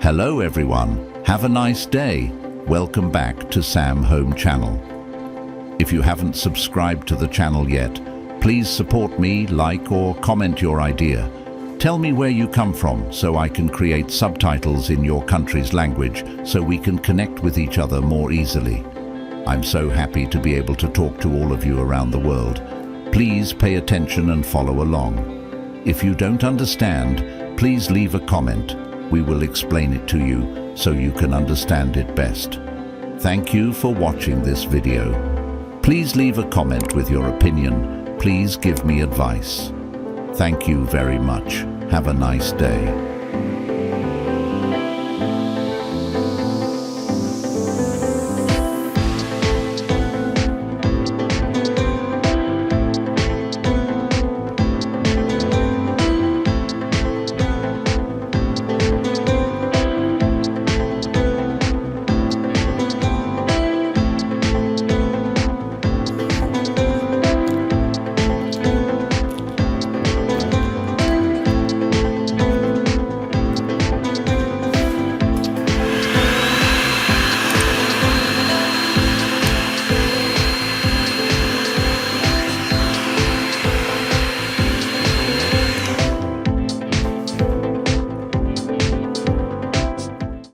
Hello everyone, have a nice day. Welcome back to samhome channel. If you haven't subscribed to the channel yet, please support me, like or comment your idea. Tell me where you come from so I can create subtitles in your country's language so we can connect with each other more easily. I'm so happy to be able to talk to all of you around the world. Please pay attention and follow along. If you don't understand, please leave a comment. We will explain it to you so you can understand it best. Thank you for watching this video. Please leave a comment with your opinion. Please give me advice. Thank you very much. Have a nice day.